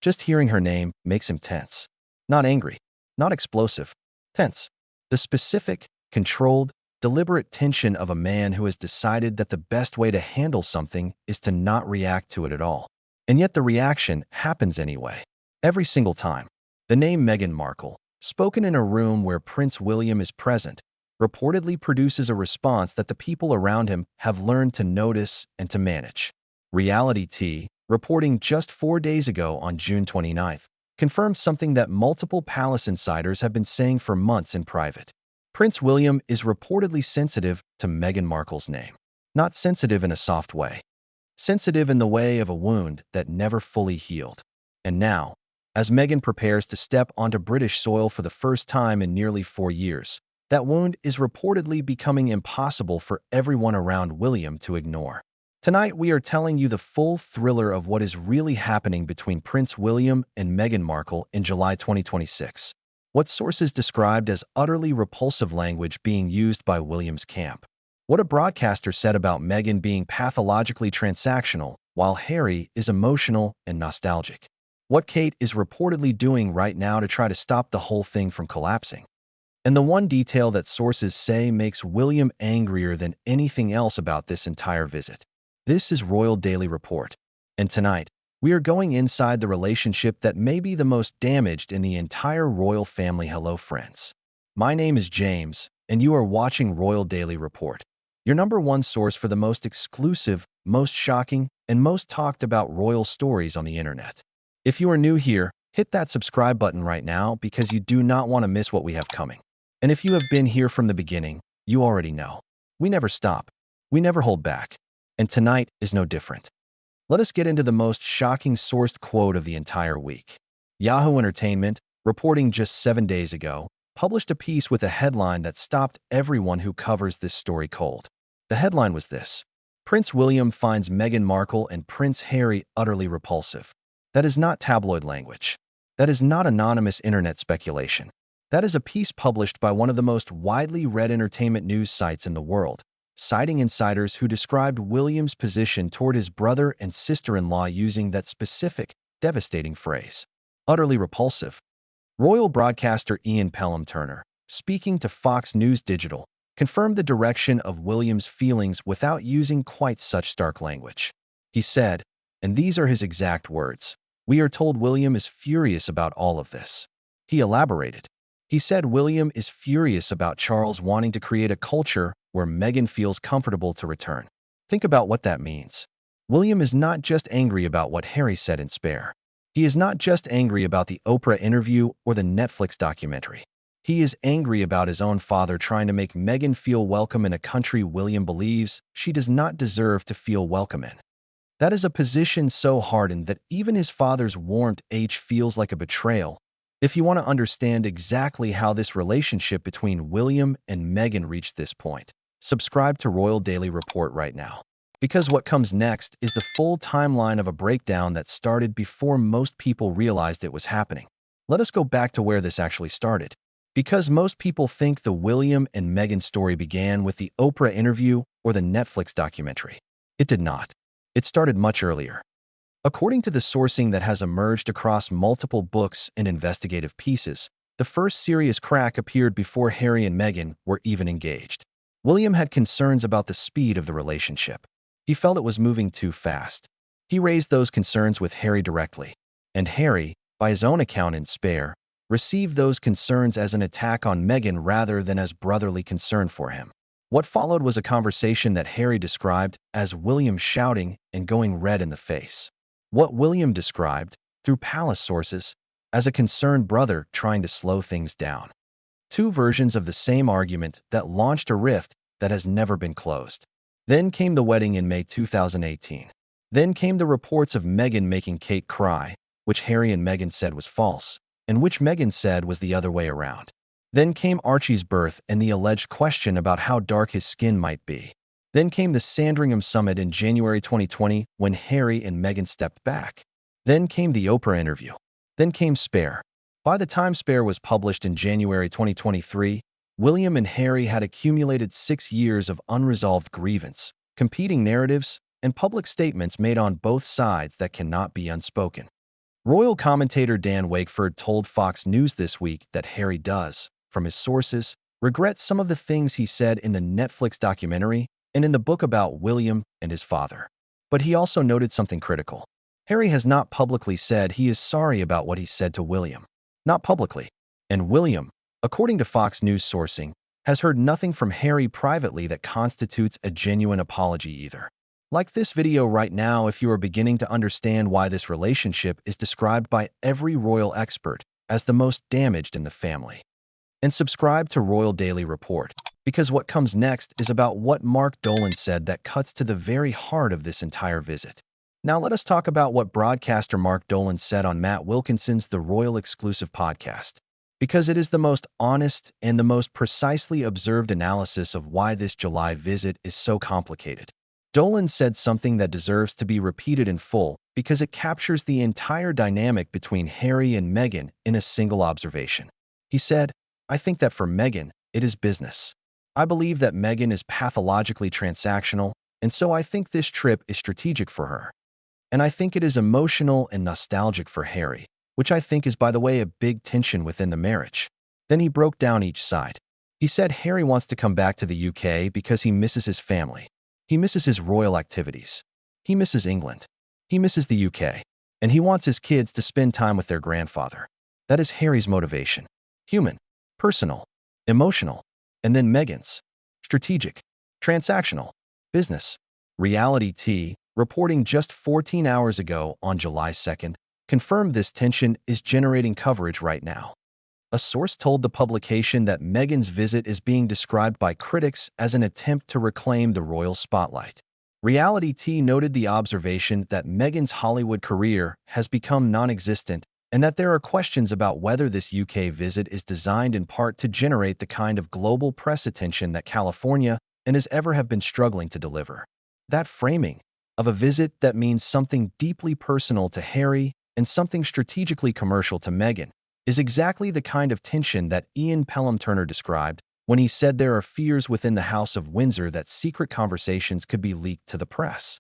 Just hearing her name makes him tense. Not angry, not explosive, tense. The specific, controlled, deliberate tension of a man who has decided that the best way to handle something is to not react to it at all. And yet the reaction happens anyway. Every single time. The name Meghan Markle, spoken in a room where Prince William is present, reportedly produces a response that the people around him have learned to notice and to manage. Reality T, reporting just 4 days ago on June 29th, confirmed something that multiple palace insiders have been saying for months in private. Prince William is reportedly sensitive to Meghan Markle's name. Not sensitive in a soft way. Sensitive in the way of a wound that never fully healed. And now, as Meghan prepares to step onto British soil for the first time in nearly 4 years, that wound is reportedly becoming impossible for everyone around William to ignore. Tonight, we are telling you the full thriller of what is really happening between Prince William and Meghan Markle in July 2026. What sources described as utterly repulsive language being used by William's camp. What a broadcaster said about Meghan being pathologically transactional, while Harry is emotional and nostalgic. What Kate is reportedly doing right now to try to stop the whole thing from collapsing. And the one detail that sources say makes William angrier than anything else about this entire visit. This is Royal Daily Report. And tonight, we are going inside the relationship that may be the most damaged in the entire royal family. Hello, friends. My name is James, and you are watching Royal Daily Report, your #1 source for the most exclusive, most shocking, and most talked about royal stories on the internet. If you are new here, hit that subscribe button right now because you do not want to miss what we have coming. And if you have been here from the beginning, you already know. We never stop. We never hold back. And tonight is no different. Let us get into the most shocking sourced quote of the entire week. Yahoo Entertainment, reporting just 7 days ago, published a piece with a headline that stopped everyone who covers this story cold. The headline was this: Prince William finds Meghan Markle and Prince Harry utterly repulsive. That is not tabloid language. That is not anonymous internet speculation. That is a piece published by one of the most widely read entertainment news sites in the world, citing insiders who described William's position toward his brother and sister-in-law using that specific, devastating phrase. Utterly repulsive. Royal broadcaster Ian Pelham-Turner, speaking to Fox News Digital, confirmed the direction of William's feelings without using quite such stark language. He said, and these are his exact words, "We are told William is furious about all of this." He elaborated. He said William is furious about Charles wanting to create a culture where Meghan feels comfortable to return. Think about what that means. William is not just angry about what Harry said in Spare. He is not just angry about the Oprah interview or the Netflix documentary. He is angry about his own father trying to make Meghan feel welcome in a country William believes she does not deserve to feel welcome in. That is a position so hardened that even his father's warmth feels like a betrayal. If you want to understand exactly how this relationship between William and Meghan reached this point, subscribe to Royal Daily Report right now. Because what comes next is the full timeline of a breakdown that started before most people realized it was happening. Let us go back to where this actually started. Because most people think the William and Meghan story began with the Oprah interview or the Netflix documentary. It did not. It started much earlier. According to the sourcing that has emerged across multiple books and investigative pieces, the first serious crack appeared before Harry and Meghan were even engaged. William had concerns about the speed of the relationship. He felt it was moving too fast. He raised those concerns with Harry directly, and Harry, by his own account in Spare, received those concerns as an attack on Meghan rather than as brotherly concern for him. What followed was a conversation that Harry described as William shouting and going red in the face. What William described, through palace sources, as a concerned brother trying to slow things down. Two versions of the same argument that launched a rift that has never been closed. Then came the wedding in May 2018. Then came the reports of Meghan making Kate cry, which Harry and Meghan said was false, and which Meghan said was the other way around. Then came Archie's birth and the alleged question about how dark his skin might be. Then came the Sandringham Summit in January 2020 when Harry and Meghan stepped back. Then came the Oprah interview. Then came Spare. By the time Spare was published in January 2023, William and Harry had accumulated 6 years of unresolved grievance, competing narratives, and public statements made on both sides that cannot be unspoken. Royal commentator Dan Wakeford told Fox News this week that Harry does, from his sources, regret some of the things he said in the Netflix documentary and in the book about William and his father. But he also noted something critical. Harry has not publicly said he is sorry about what he said to William. Not publicly. And William, according to Fox News sourcing, has heard nothing from Harry privately that constitutes a genuine apology either. Like this video right now if you are beginning to understand why this relationship is described by every royal expert as the most damaged in the family. And subscribe to Royal Daily Report, because what comes next is about what Mark Dolan said that cuts to the very heart of this entire visit. Now let us talk about what broadcaster Mark Dolan said on Matt Wilkinson's The Royal Exclusive podcast, because it is the most honest and the most precisely observed analysis of why this July visit is so complicated. Dolan said something that deserves to be repeated in full because it captures the entire dynamic between Harry and Meghan in a single observation. He said, "I think that for Meghan, it is business. I believe that Meghan is pathologically transactional, and so I think this trip is strategic for her. And I think it is emotional and nostalgic for Harry, which I think is, by the way, a big tension within the marriage." Then he broke down each side. He said Harry wants to come back to the UK because he misses his family. He misses his royal activities. He misses England. He misses the UK. And he wants his kids to spend time with their grandfather. That is Harry's motivation. Human, personal, emotional. And then Meghan's. Strategic, transactional, business. Reality T, reporting just 14 hours ago on July 2nd, confirmed this tension is generating coverage right now. A source told the publication that Meghan's visit is being described by critics as an attempt to reclaim the royal spotlight. Reality T noted the observation that Meghan's Hollywood career has become non-existent and that there are questions about whether this UK visit is designed in part to generate the kind of global press attention that California and has ever have been struggling to deliver. That framing of a visit that means something deeply personal to Harry and something strategically commercial to Meghan is exactly the kind of tension that Ian Pelham-Turner described when he said there are fears within the House of Windsor that secret conversations could be leaked to the press.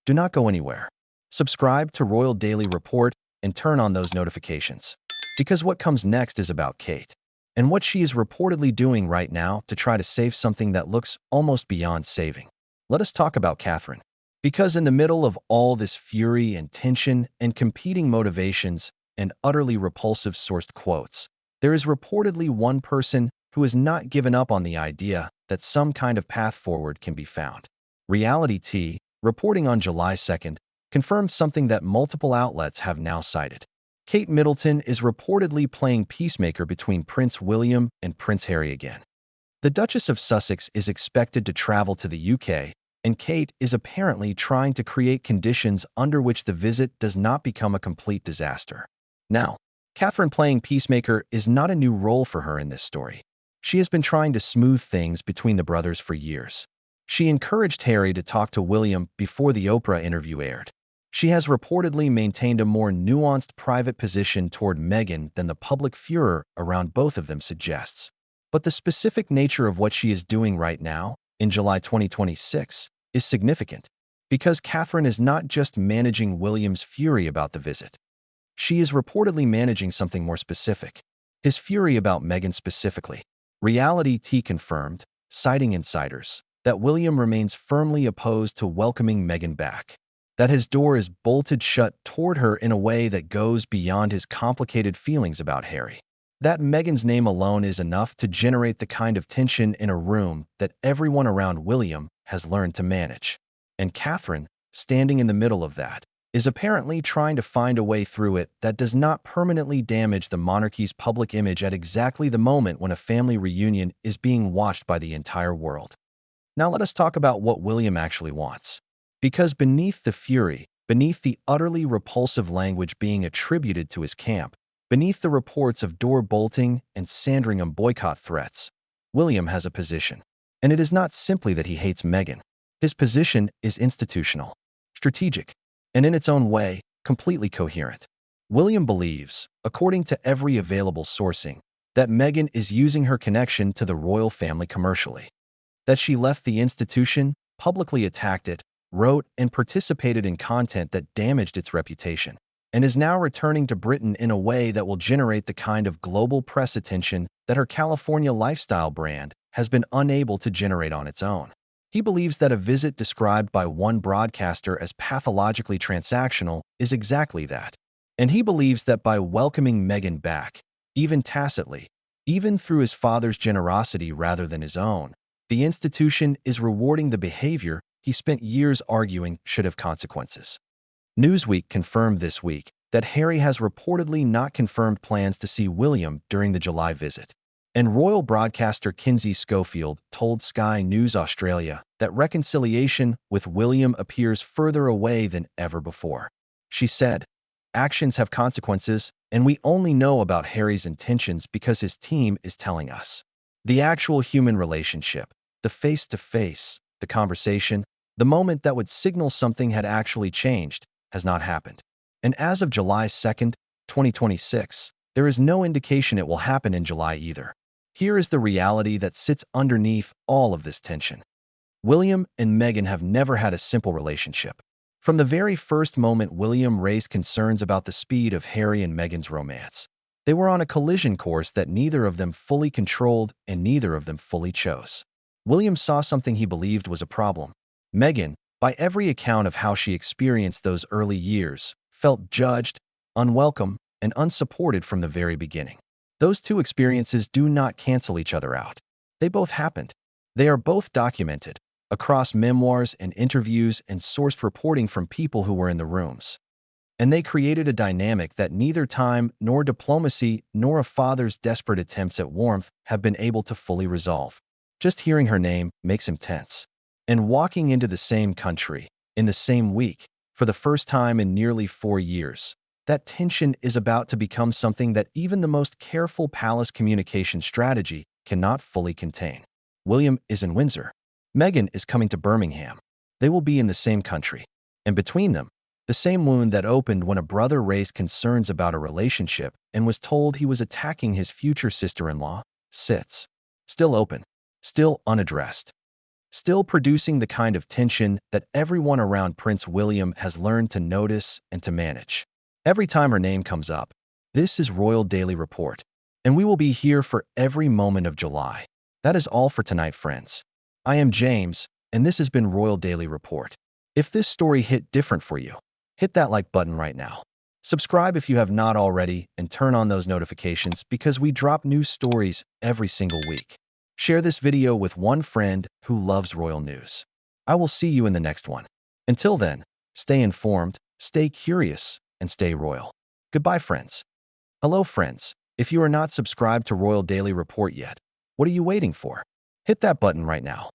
Do not go anywhere. Subscribe to Royal Daily Report and turn on those notifications, because what comes next is about Kate and what she is reportedly doing right now to try to save something that looks almost beyond saving. Let us talk about Catherine, because in the middle of all this fury and tension and competing motivations and utterly repulsive sourced quotes, there is reportedly one person who has not given up on the idea that some kind of path forward can be found. Reality T, reporting on July 2nd, confirmed something that multiple outlets have now cited. Kate Middleton is reportedly playing peacemaker between Prince William and Prince Harry again. The Duchess of Sussex is expected to travel to the UK, and Kate is apparently trying to create conditions under which the visit does not become a complete disaster. Now, Catherine playing peacemaker is not a new role for her in this story. She has been trying to smooth things between the brothers for years. She encouraged Harry to talk to William before the Oprah interview aired. She has reportedly maintained a more nuanced private position toward Meghan than the public furor around both of them suggests. But the specific nature of what she is doing right now, in July 2026, is significant, because Catherine is not just managing William's fury about the visit. She is reportedly managing something more specific, his fury about Meghan specifically. Reality T confirmed, citing insiders, that William remains firmly opposed to welcoming Meghan back, that his door is bolted shut toward her in a way that goes beyond his complicated feelings about Harry, that Meghan's name alone is enough to generate the kind of tension in a room that everyone around William has learned to manage. And Catherine, standing in the middle of that, is apparently trying to find a way through it that does not permanently damage the monarchy's public image at exactly the moment when a family reunion is being watched by the entire world. Now let us talk about what William actually wants. Because beneath the fury, beneath the utterly repulsive language being attributed to his camp, beneath the reports of door bolting and Sandringham boycott threats, William has a position. And it is not simply that he hates Meghan. His position is institutional, strategic, and in its own way, completely coherent. William believes, according to every available sourcing, that Meghan is using her connection to the royal family commercially, that she left the institution, publicly attacked it, wrote and participated in content that damaged its reputation, and is now returning to Britain in a way that will generate the kind of global press attention that her California lifestyle brand has been unable to generate on its own. He believes that a visit described by one broadcaster as pathologically transactional is exactly that. And he believes that by welcoming Meghan back, even tacitly, even through his father's generosity rather than his own, the institution is rewarding the behavior he spent years arguing should have consequences. Newsweek confirmed this week that Harry has reportedly not confirmed plans to see William during the July visit. And royal broadcaster Kinsey Schofield told Sky News Australia that reconciliation with William appears further away than ever before. She said, "Actions have consequences, and we only know about Harry's intentions because his team is telling us. The actual human relationship, the face-to-face, the conversation, the moment that would signal something had actually changed, has not happened. And as of July 2nd, 2026, there is no indication it will happen in July either." Here is the reality that sits underneath all of this tension. William and Meghan have never had a simple relationship. From the very first moment William raised concerns about the speed of Harry and Meghan's romance, they were on a collision course that neither of them fully controlled and neither of them fully chose. William saw something he believed was a problem. Meghan, by every account of how she experienced those early years, felt judged, unwelcome, and unsupported from the very beginning. Those two experiences do not cancel each other out. They both happened. They are both documented across memoirs and interviews and sourced reporting from people who were in the rooms. And they created a dynamic that neither time nor diplomacy nor a father's desperate attempts at warmth have been able to fully resolve. Just hearing her name makes him tense. And walking into the same country, in the same week, for the first time in nearly 4 years, that tension is about to become something that even the most careful palace communication strategy cannot fully contain. William is in Windsor. Meghan is coming to Birmingham. They will be in the same country. And between them, the same wound that opened when a brother raised concerns about a relationship and was told he was attacking his future sister-in-law, sits. Still open. Still unaddressed. Still producing the kind of tension that everyone around Prince William has learned to notice and to manage. Every time her name comes up, this is Royal Daily Report, and we will be here for every moment of July. That is all for tonight, friends. I am James, and this has been Royal Daily Report. If this story hit different for you, hit that like button right now. Subscribe if you have not already, and turn on those notifications because we drop new stories every single week. Share this video with one friend who loves royal news. I will see you in the next one. Until then, stay informed, stay curious, and stay royal. Goodbye, friends. Hello, friends. If you are not subscribed to Royal Daily Report yet, what are you waiting for? Hit that button right now.